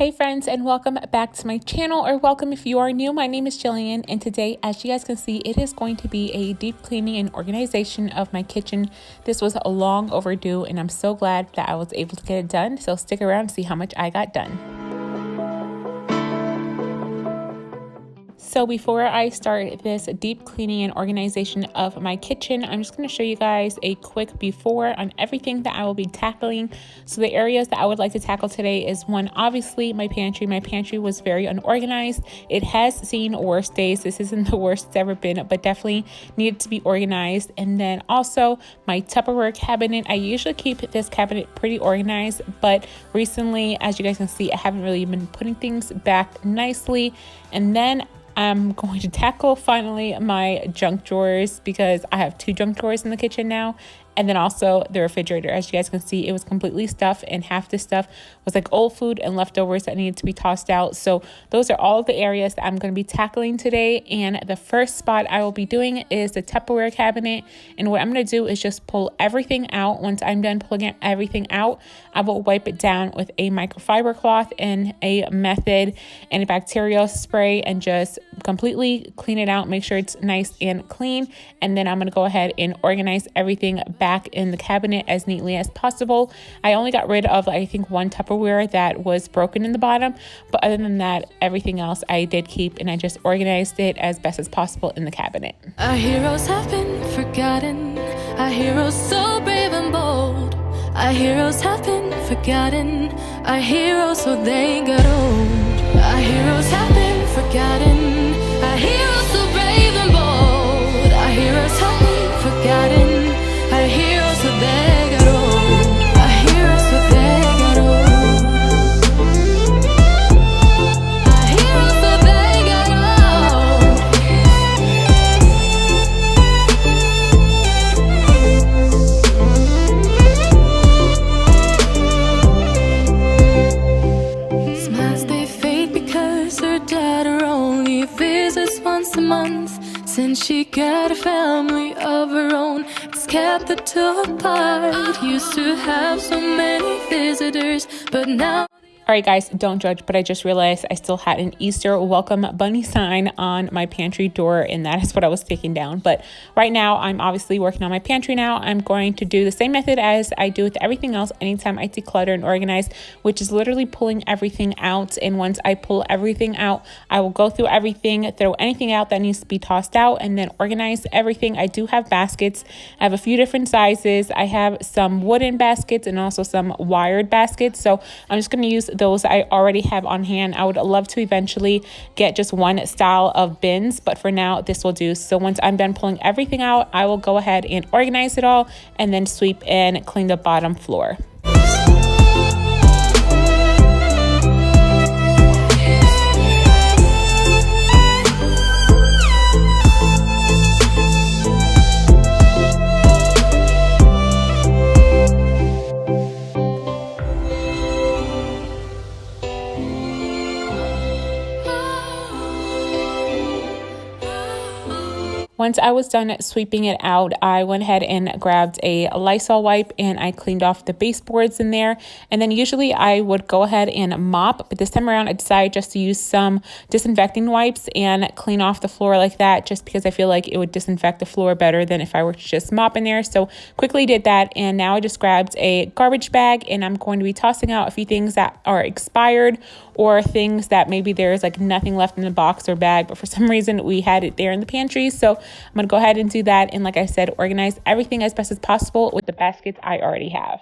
Hey friends, and welcome back to my channel, or welcome if you are new. My name is Jillian, and today, as you guys can see, it is going to be a deep cleaning and organization of my kitchen. This was long overdue, and I'm so glad that I was able to get it done. So stick around to see how much I got done. So before I start this deep cleaning and organization of my kitchen, I'm just going to show you guys a quick before on everything that I will be tackling. So the areas that I would like to tackle today is one, obviously my pantry. My pantry was very unorganized. It has seen worse days. This isn't the worst it's ever been, but definitely needed to be organized. And then also my Tupperware cabinet. I usually keep this cabinet pretty organized, but recently, as you guys can see, I haven't really been putting things back nicely. And then I'm going to tackle finally my junk drawers, because I have 2 junk drawers in the kitchen now. And then also the refrigerator. As you guys can see, it was completely stuffed, and half the stuff was like old food and leftovers that needed to be tossed out. So those are all of the areas that I'm going to be tackling today. And the first spot I will be doing is the Tupperware cabinet. And what I'm going to do is just pull everything out. Once I'm done pulling everything out, I will wipe it down with a microfiber cloth and a method antibacterial spray, and just completely clean it out, make sure it's nice and clean. And then I'm going to go ahead and organize everything back in the cabinet as neatly as possible. I only got rid of, I think, 1 Tupperware that was broken in the bottom, but other than that, everything else I did keep, and I just organized it as best as possible in the cabinet. Our heroes have been forgotten, our heroes so brave and bold. Our heroes have been forgotten, our heroes so they got old. Our heroes have been forgotten, our heroes so brave and bold. Our heroes have been forgotten, our heroes so they got old. Our heroes so they got old. Our heroes so they got old. Smiles they fade because her daughter only visits once a month. Since she got a family of her own, it's kept the two apart. Used to have so many visitors, but now... All right, guys, don't judge, but I just realized I still had an Easter welcome bunny sign on my pantry door, and that is what I was taking down. But right now, I'm obviously working on my pantry now. I'm going to do the same method as I do with everything else anytime I declutter and organize, which is literally pulling everything out. And once I pull everything out, I will go through everything, throw anything out that needs to be tossed out, and then organize everything. I do have baskets. I have a few different sizes. I have some wooden baskets and also some wired baskets. So I'm just going to use those I already have on hand. I would love to eventually get just one style of bins, but for now this will do. So once I'm done pulling everything out, I will go ahead and organize it all, and then sweep and clean the bottom floor. Once I was done sweeping it out, I went ahead and grabbed a Lysol wipe, and I cleaned off the baseboards in there. And then usually I would go ahead and mop, but this time around I decided just to use some disinfecting wipes and clean off the floor like that, just because I feel like it would disinfect the floor better than if I were to just mop in there. So quickly did that, and now I just grabbed a garbage bag, and I'm going to be tossing out a few things that are expired, or things that maybe there's like nothing left in the box or bag, but for some reason we had it there in the pantry. So I'm going to go ahead and do that, and like I said, organize everything as best as possible with the baskets I already have.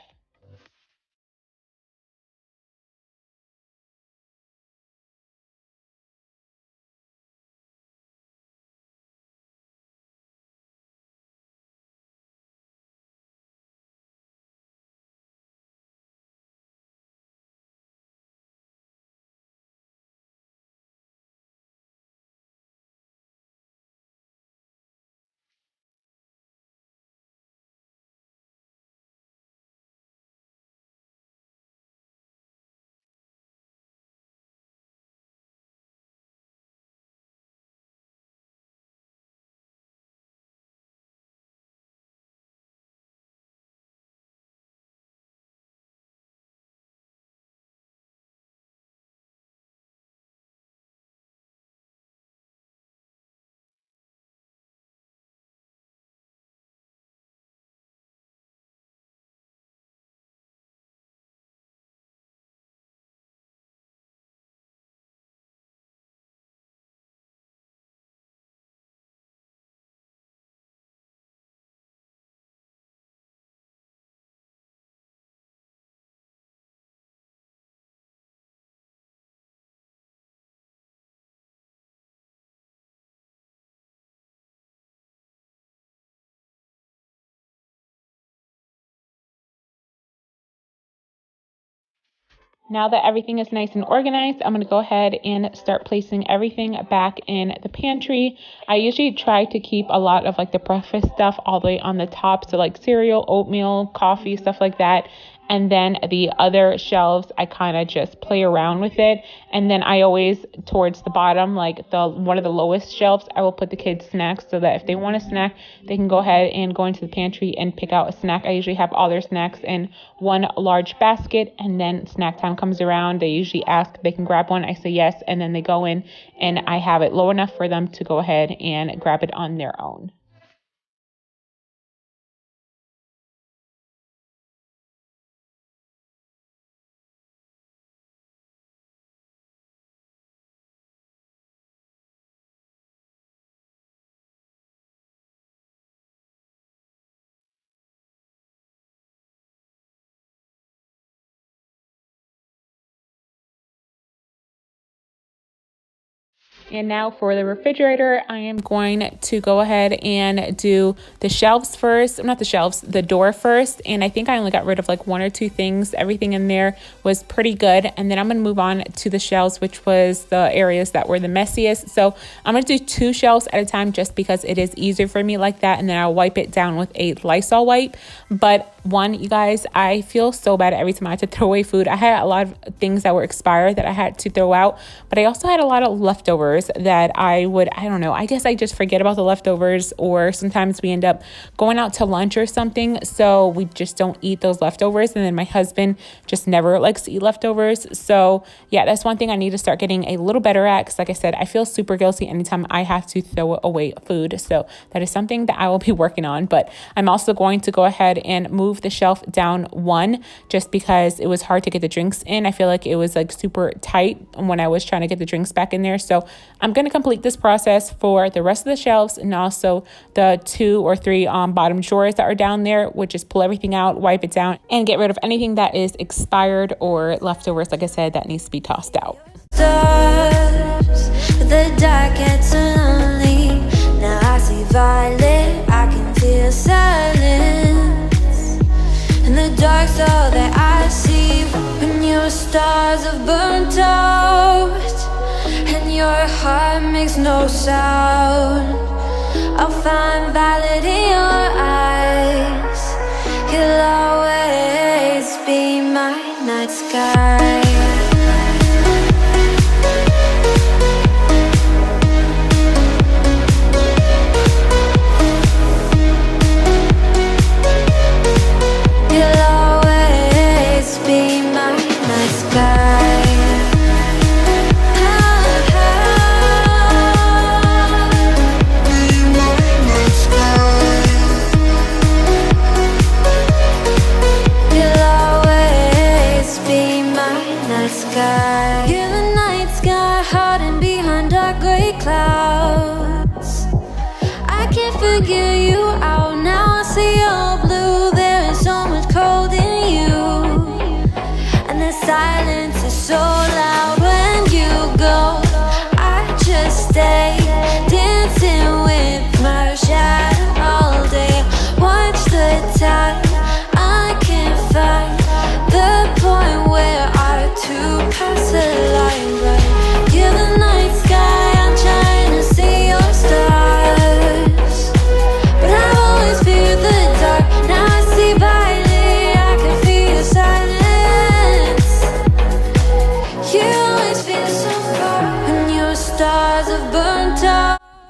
Now that everything is nice and organized, I'm going to go ahead and start placing everything back in the pantry. I usually try to keep a lot of like the breakfast stuff all the way on the top. So like cereal, oatmeal, coffee, stuff like that. And then the other shelves, I kind of just play around with it. And then I always, towards the bottom, like the one of the lowest shelves, I will put the kids' snacks so that if they want a snack, they can go ahead and go into the pantry and pick out a snack. I usually have all their snacks in one large basket, and then snack time comes around. They usually ask if they can grab one. I say yes, and then they go in, and I have it low enough for them to go ahead and grab it on their own. And now for the refrigerator, I am going to go ahead and do the shelves first. Not the shelves, the door first. And I think I only got rid of like one or two things. Everything in there was pretty good. And then I'm going to move on to the shelves, which was the areas that were the messiest. So I'm going to do 2 shelves at a time just because it is easier for me like that. And then I'll wipe it down with a Lysol wipe. But one, you guys, I feel so bad every time I had to throw away food. I had a lot of things that were expired that I had to throw out, but I also had a lot of leftovers that I don't know, I guess I just forget about the leftovers, or sometimes we end up going out to lunch or something, so we just don't eat those leftovers. And then my husband just never likes to eat leftovers. So yeah, that's one thing I need to start getting a little better at, because like I said, I feel super guilty anytime I have to throw away food. So that is something that I will be working on. But I'm also going to go ahead and move the shelf down 1 just because it was hard to get the drinks in. I feel like it was like super tight when I was trying to get the drinks back in there. So I'm going to complete this process for the rest of the shelves, and also the 2 or 3 bottom drawers that are down there, which is pull everything out, wipe it down, and get rid of anything that is expired or leftovers, like I said, that needs to be tossed out. Stars, the dark gets lonely. Now I see violet, I can feel silence. In the dark's all that I see. When your stars have burnt out and your heart makes no sound, I'll find violet in your eyes. You'll always be my night sky. Silence is so loud when you go. I just stay dancing with my shadow all day. Watch the time, I can't find the point where our 2 pass the line. Right, you're the night sky, I'm trying to see your stars, but I've always feared the dark. Now I see violet, I can feel your silence.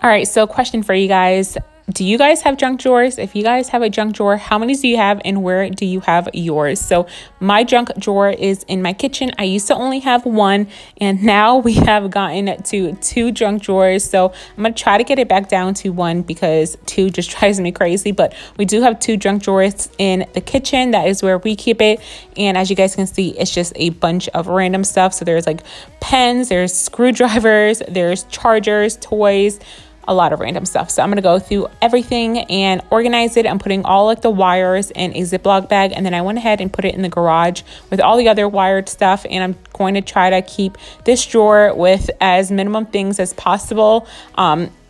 All right, so question for you guys. Do you guys have junk drawers? If you guys have a junk drawer, how many do you have and where do you have yours? So my junk drawer is in my kitchen. I used to only have 1, and now we have gotten to 2 junk drawers. So I'm going to try to get it back down to 1 because 2 just drives me crazy. But we do have 2 junk drawers in the kitchen. That is where we keep it. And as you guys can see, it's just a bunch of random stuff. So there's like pens, there's screwdrivers, there's chargers, toys, a lot of random stuff. So I'm going to go through everything and organize it. I'm putting all like the wires in a Ziploc bag, and then I went ahead and put it in the garage with all the other wired stuff. And I'm going to try to keep this drawer with as minimum things as possible.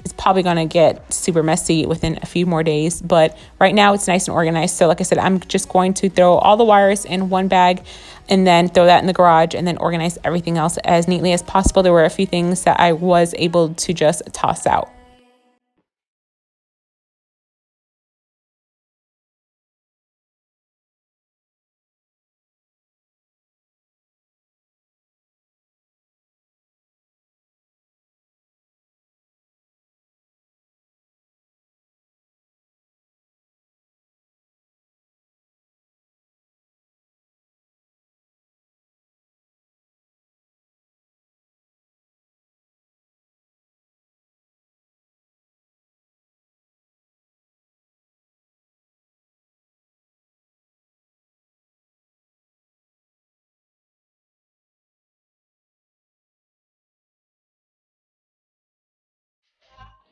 it's probably going to get super messy within a few more days. But right now it's nice and organized. So like I said, I'm just going to throw all the wires in one bag and then throw that in the garage and then organize everything else as neatly as possible. There were a few things that I was able to just toss out.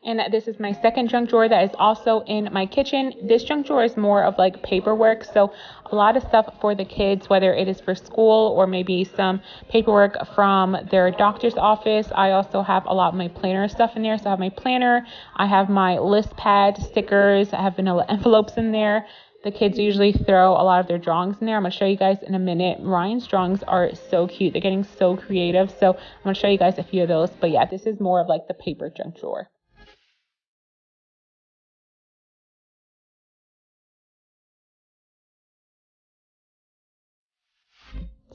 And this is my second junk drawer that is also in my kitchen. This junk drawer is more of like paperwork. So a lot of stuff for the kids, whether it is for school or maybe some paperwork from their doctor's office. I also have a lot of my planner stuff in there. So I have my planner, I have my list pad, stickers, I have vanilla envelopes in there. The kids usually throw a lot of their drawings in there. I'm going to show you guys in a minute. Ryan's drawings are so cute. They're getting so creative. So I'm going to show you guys a few of those. But yeah, this is more of like the paper junk drawer.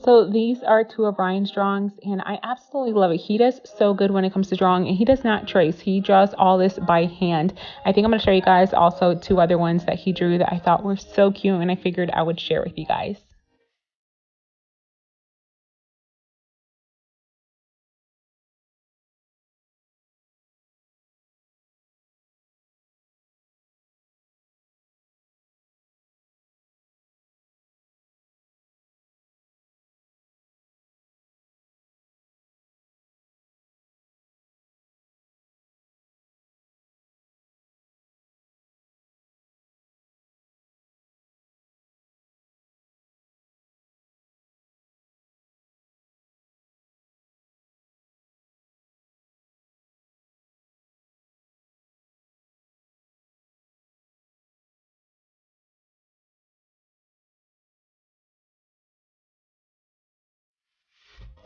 So these are two of Ryan's drawings, and I absolutely love it. He does so good when it comes to drawing, and he does not trace. He draws all this by hand. I think I'm going to show you guys also two other ones that he drew that I thought were so cute, and I figured I would share with you guys.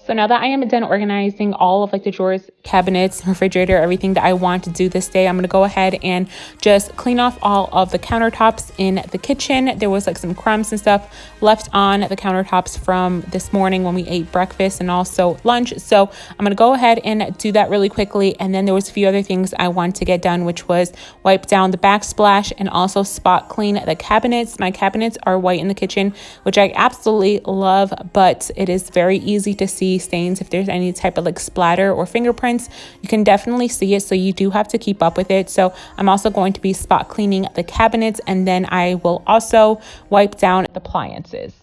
So now that I am done organizing all of like the drawers, cabinets, refrigerator, everything that I want to do this day, I'm going to go ahead and just clean off all of the countertops in the kitchen. There was like some crumbs and stuff left on the countertops from this morning when we ate breakfast and also lunch. So I'm going to go ahead and do that really quickly. And then there was a few other things I want to get done, which was wipe down the backsplash and also spot clean the cabinets. My cabinets are white in the kitchen, which I absolutely love, but it is very easy to see stains. If there's any type of like splatter or fingerprints, you can definitely see it, so you do have to keep up with it. So I'm also going to be spot cleaning the cabinets, and then I will also wipe down the appliances.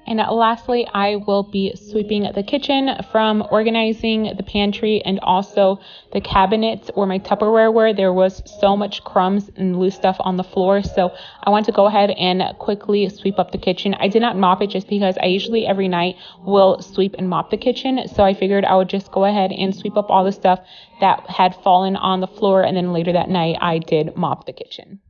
And lastly, I will be sweeping the kitchen from organizing the pantry and also the cabinets or my Tupperware where there was so much crumbs and loose stuff on the floor. So I want to go ahead and quickly sweep up the kitchen. I did not mop it just because I usually every night will sweep and mop the kitchen. So I figured I would just go ahead and sweep up all the stuff that had fallen on the floor. And then later that night, I did mop the kitchen.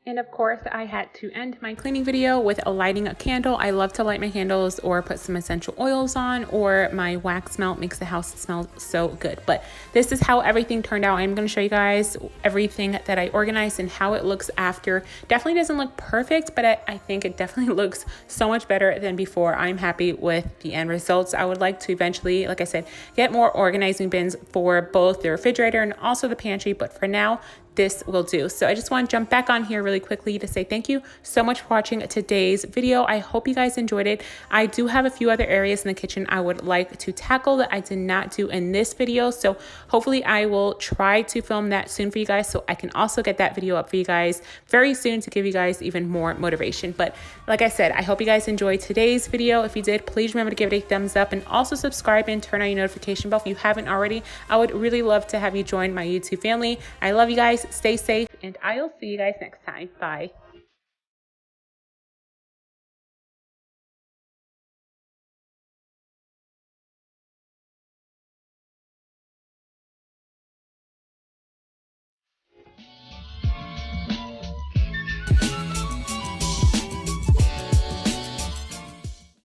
And of course, I had to end my cleaning video with lighting a candle. I love to light my candles or put some essential oils on, or my wax melt makes the house smell so good. But this is how everything turned out. I'm going to show you guys everything that I organized and how it looks after. Definitely doesn't look perfect, but I think it definitely looks so much better than before. I'm happy with the end results. I would like to eventually, like I said, get more organizing bins for both the refrigerator and also the pantry. But for now, this will do. So I just want to jump back on here really quickly to say thank you so much for watching today's video. I hope you guys enjoyed it. I do have a few other areas in the kitchen I would like to tackle that I did not do in this video. So hopefully I will try to film that soon for you guys, so I can also get that video up for you guys very soon to give you guys even more motivation. But like I said, I hope you guys enjoyed today's video. If you did, please remember to give it a thumbs up and also subscribe and turn on your notification bell if you haven't already. I would really love to have you join my YouTube family. I love you guys. Stay safe, and I'll see you guys next time. Bye.